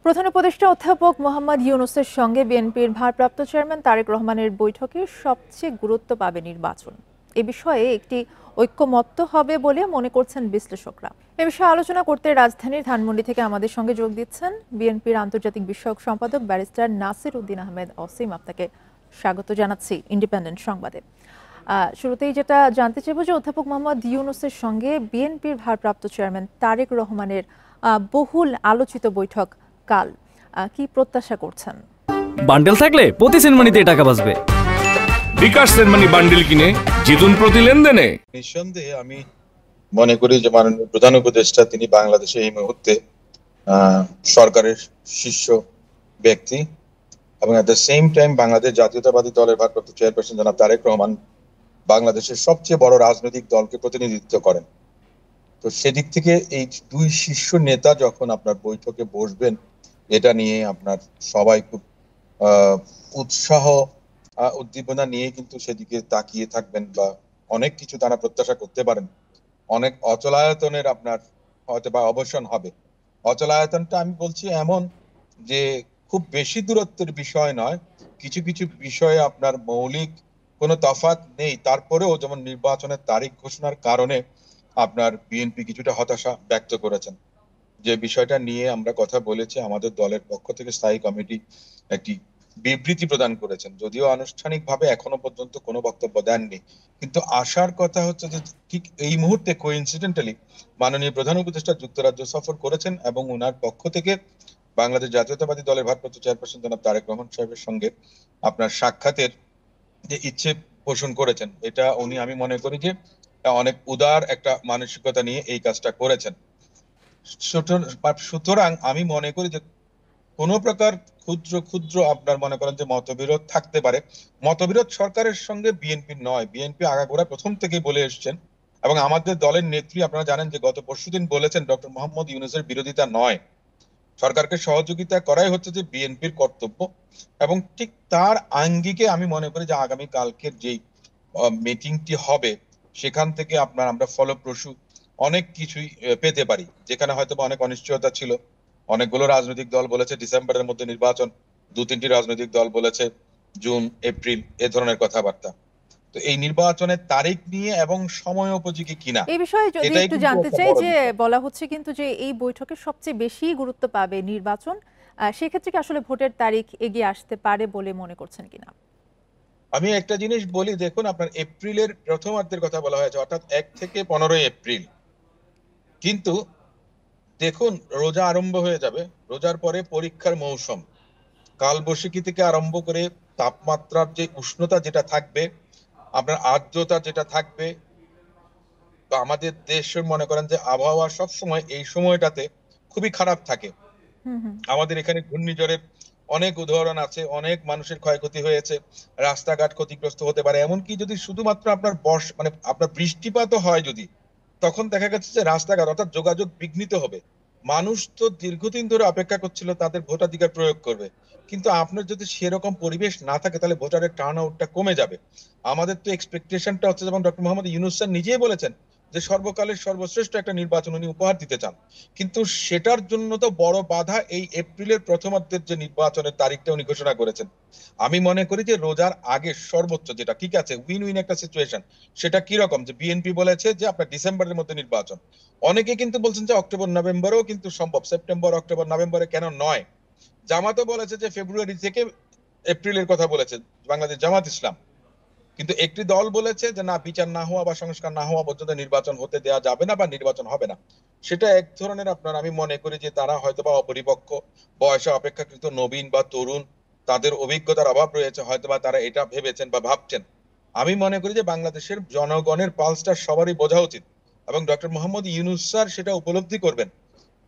প্রধান উপদেষ্টা অধ্যাপক মোহাম্মদ ইউনূসের সঙ্গে বিএনপির ভারপ্রাপ্ত চেয়ারম্যান তারেক রহমানের বৈঠকে সবচেয়ে গুরুত্ব পাবে নির্বাচন। এ বিষয়ে একটি ঐক্যমত্য হবে বলে মনে করছেন বিশ্লেষকরা। এ বিষয়ে আলোচনা করতে রাজধানীর ধানমন্ডি থেকে আমাদের সঙ্গে যোগ দিচ্ছেন বিএনপির আন্তর্জাতিক বিষয়ক সম্পাদক ব্যারিস্টার নাসির উদ্দিন আহমেদ অসীম। আপনাকে স্বাগত জানাচ্ছি ইন্ডিপেন্ডেন্ট সংবাদে। শুরুতেই যেটা জানতে চাইব যে অধ্যাপক মোহাম্মদ ইউনূসের সঙ্গে বিএনপির ভারপ্রাপ্ত চেয়ারম্যান তারেক রহমানের বহুল আলোচিত বৈঠক কাল, কি প্রত্যাশা করছেন? বান্ডেল থাকলে প্রতি সেনমানিতে টাকা বাঁচবে। বিকাশ সেনমানি বান্ডেল কিনে জিতুন প্রতি লেনদেনে। নিঃসন্দেহে আমি মনে করি যে মাননীয় প্রধান উপদেষ্টা তিনি বাংলাদেশে এই মুহূর্তে সরকারের শীর্ষ ব্যক্তি এবং at the same time Bangladesh জাতীয়তাবাদী দলের ভারপ্রাপ্ত চেয়ারপারসন জনাব তারেক রহমান বাংলাদেশের সবচেয়ে বড় রাজনৈতিক দলকে প্রতিনিধিত্ব করেন। তো সেদিক থেকে এই দুই শীর্ষ নেতা যখন আপনার বৈঠকে বসবেন, এটা নিয়ে আপনার সবাই খুব উৎসাহ উদ্দীপনা নিয়ে কিন্তু সেদিকে তাকিয়ে থাকবেন বা অনেক কিছু তারা প্রত্যাশা করতে পারেন। অনেক অচলায়তনের আপনার হয়তো বা অবসান হবে। অচলায়তনটা আমি বলছি এমন যে খুব বেশি দূরত্বের বিষয় নয়, কিছু কিছু বিষয়ে আপনার মৌলিক কোনো তফাৎ নেই, তারপরেও যেমন নির্বাচনের তারিখ ঘোষণার কারণে আপনার বিএনপি কিছুটা হতাশা ব্যক্ত করেছেন। যে বিষয়টা নিয়ে আমরা কথা বলেছি, আমাদের দলের পক্ষ থেকে স্থায়ী কমিটি একটি বিবৃতি প্রদান করেছেন, যদিও আনুষ্ঠানিকভাবে এখনো পর্যন্ত কোনো বক্তব্য দেননি। কিন্তু আশার কথা হচ্ছে যে ঠিক এই মুহূর্তে কোইন্সিডেন্টালি মাননীয় প্রধান উপদেষ্টা যুক্তরাজ্য সফর করেছেন এবং ওনার পক্ষ থেকে বাংলাদেশ জাতীয়তাবাদী দলের ভারপ্রাপ্ত চেয়ারপারসন জনাব তারেক রহমান সাহেবের সঙ্গে আপনার সাক্ষাতের যে ইচ্ছে পোষণ করেছেন, এটা উনি আমি মনে করি যে অনেক উদার একটা মানসিকতা নিয়ে এই কাজটা করেছেন। সুতরাং আমি মনে করি যে কোনো প্রকার ক্ষুদ্র ক্ষুদ্র আপনার মনে করেন যে মতবিরোধ থাকতে পারে। মতবিরোধ সরকারের সঙ্গে বিএনপি নয়, বিএনপি আগাগোড়া প্রথম থেকেই বলে এসছেন এবং আমাদের দলের নেত্রী আপনারা জানেন যে গত পরশুদিন বলেছেন ডক্টর মোহাম্মদ ইউনূসের বিরোধিতা নয়, সরকারকে সহযোগিতা করাই হচ্ছে যে বিএনপির কর্তব্য। এবং ঠিক তার আঙ্গিকে আমি মনে করি যে আগামী কালকের যেই মিটিংটি হবে সেখান থেকে আমরা ফলপ্রসূ অনেক কিছুই পেতে পারি, যেখানে হয়তো অনেক অনিশ্চয়তা ছিল। অনেকগুলো রাজনৈতিক দল বলেছে ডিসেম্বরের মধ্যে নির্বাচন, দু তিনটি রাজনৈতিক দল বলেছে জুন এপ্রিল, এ ধরনের কথাবার্তা। তো এই নির্বাচনের তারিখ নিয়ে এবং সময় উপযোগী কিনা এই বিষয়ে যদি এটাই একটু কিন্তু জানতে একটা চাই, বড় যে বিষয়। বলা হচ্ছে কিন্তু যে এই বৈঠকে সবচেয়ে বেশি গুরুত্ব পাবে নির্বাচন, সেক্ষেত্রে কি আসলে ভোটের তারিখ এগিয়ে আসতে পারে বলে মনে করছেন কিনা? আমি একটা জিনিস বলি, দেখুন আপনার এপ্রিলের প্রথমার্ধের কথা বলা হয়েছে, অর্থাৎ 1 থেকে 15 এপ্রিল। কিন্তু দেখুন রোজা আরম্ভ হয়ে যাবে, রোজার পরে পরীক্ষার মৌসুম, কালবৈশাখী থেকে আরম্ভ করে তাপমাত্রার যে উষ্ণতা যেটা থাকবে, আপনার আর্দ্রতা যেটা থাকবে, তো আমাদের দেশের মনে করেন যে আবহাওয়া সব সময় এই সময়টাতে খুবই খারাপ থাকে। হুম হুম। আমাদের এখানে ঘূর্ণিঝড়ের অনেক উদাহরণ আছে, অনেক মানুষের ক্ষয়ক্ষতি হয়েছে, রাস্তাঘাট ক্ষতিগ্রস্ত হতে পারে। এমনকি যদি শুধুমাত্র আপনার মানে আপনার বৃষ্টিপাতও হয় যদি, তখন দেখা গেছে যে রাস্তাঘাট অর্থাৎ যোগাযোগ বিঘ্নিত হবে। মানুষ তো দীর্ঘদিন ধরে অপেক্ষা করছিল তাদের ভোটাধিকার প্রয়োগ করবে, কিন্তু আপনার যদি সেরকম পরিবেশ না থাকে তাহলে ভোটারের টার্ন আউটটা কমে যাবে। আমাদের তো এক্সপেকটেশনটা হচ্ছে, যেমন ডক্টর মোহাম্মদ ইউনূস স্যার নিজেই বলেছেন যে সর্বকালের সর্বশ্রেষ্ঠ একটা নির্বাচন উনি উপহার দিতে চান। কিন্তু সেটার জন্য তো বড় বাধা এই এপ্রিলের প্রথমার্ধের যে নির্বাচনের তারিখটা উনি ঘোষণা করেছেন। আমি মনে করি যে রোজার আগে সর্বোচ্চ যেটা ঠিক আছে, উইন উইন একটা সিচুয়েশন। সেটা কি রকম, যে বিএনপি বলেছে যে আপনার ডিসেম্বরের মধ্যে নির্বাচন, অনেকে কিন্তু বলছেন যে অক্টোবর নভেম্বরেও কিন্তু সম্ভব, সেপ্টেম্বর অক্টোবর নভেম্বরে কেন নয়। জামাতও বলেছে যে ফেব্রুয়ারি থেকে এপ্রিলের কথা বলেছে বাংলাদেশ জামাত ইসলাম। কিন্তু একটি দল বলেছে যে না, বিচার না হওয়া বা সংস্কার না হওয়া পর্যন্ত নির্বাচন হতে দেওয়া যাবে না বা নির্বাচন হবে না। সেটা এক ধরনের আপনার আমি মনে করি যে তারা হয়তো বা অপরিপক্ক, বয়সে অপেক্ষাকৃত নবীন বা তরুণ, তাদের অভিজ্ঞতার অভাব রয়েছে, হয়তো বা তারা এটা ভেবেছেন বা ভাবছেন। আমি মনে করি যে বাংলাদেশের জনগণের পালসটা সবারই বোঝা উচিত এবং ডক্টর মোহাম্মদ ইউনূস স্যার সেটা উপলব্ধি করবেন।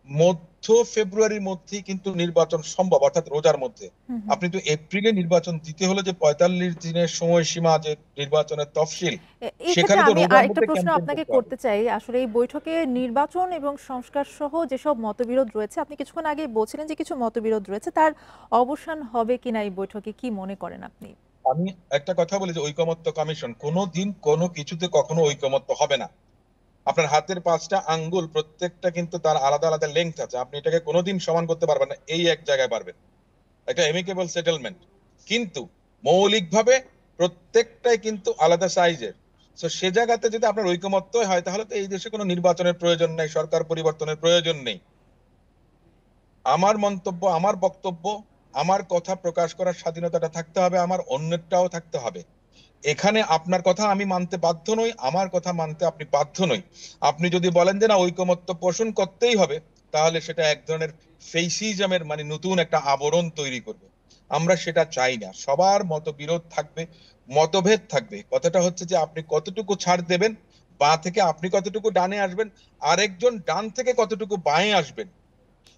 মধ্য ফেব্রুয়ারির মধ্যেই কিন্তু নির্বাচন সম্ভব, অর্থাৎ রোজার মধ্যে। হুম হুম। আপনি তো এপ্রিলে নির্বাচন দিতে হলে যে 45 দিনের সময়সীমা, যে নির্বাচনের তফসিল, এই ক্ষেত্রে সেখানে তো আমি রোজার আরেকটা মধ্যে প্রশ্ন ক্যাম্পেইন আপনাকে করতে হবে। করতে চাই। আসলে এই বৈঠকে নির্বাচন এবং সংস্কার সহ যেসব মতবিরোধ রয়েছে, আপনি কিছুক্ষণ আগে বলছিলেন যে কিছু মতবিরোধ রয়েছে, তার অবসান হবে কিনা এই বৈঠকে, কি মনে করেন আপনি? আমি একটা কথা বলি যে ঐকমত্য কমিশন কোনোদিন কোনো কিছুতে কখনো ঐকমত্য হবে না। আপনার হাতের 5টা আঙ্গুল প্রত্যেকটা কিন্তু তার আলাদা আলাদা লেংথ আছে, আপনি এটাকে কোনোদিন সমান করতে পারবেন না, এই এক জায়গায় পারবেন একটা এমিকেবল সেটেলমেন্ট। কিন্তু মৌলিকভাবে প্রত্যেকটাই কিন্তু আলাদা সাইজের। তো সে জায়গাতে যদি আপনার ঐকমত্য হয় তাহলে তো এই দেশে কোনো নির্বাচনের প্রয়োজন নেই, সরকার পরিবর্তনের প্রয়োজন নেই। আমার মন্তব্য, আমার বক্তব্য, আমার কথা প্রকাশ করার স্বাধীনতাটা থাকতে হবে, আমার অন্যটাও থাকতে হবে। এখানে আপনার কথা আমি মানতে বাধ্য নই, আমার কথা মানতে আপনি বাধ্য নই। আপনি যদি বলেন যে না ঐকমত্য পোষণ করতেই হবে, তাহলে সেটা এক ধরনের ফেসিজমের মানে নতুন একটা আবরণ তৈরি করবে। আমরা সেটা চাই না। সবার মতবিরোধ থাকবে, মতভেদ থাকবে। কথাটা হচ্ছে যে আপনি কতটুকু ছাড় দেবেন, বাঁ থেকে আপনি কতটুকু ডানে আসবেন, আরেকজন ডান থেকে কতটুকু বাঁয়ে আসবেন,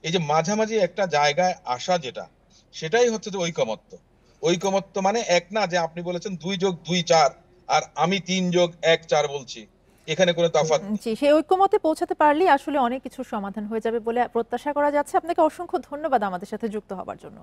এই যে মাঝামাঝি একটা জায়গায় আসা, যেটা সেটাই হচ্ছে যে ঐকমত্য। ঐকমত্য মানে এক না যে আপনি বলেছেন 2+2=4 আর আমি 3+1=4 বলছি, এখানে কোনো তফাৎ নেই। জি, সেই ঐক্যমতে পৌঁছাতে পারলেই আসলে অনেক কিছুর সমাধান হয়ে যাবে বলে প্রত্যাশা করা যাচ্ছে। আপনাকে অসংখ্য ধন্যবাদ আমাদের সাথে যুক্ত হবার জন্য।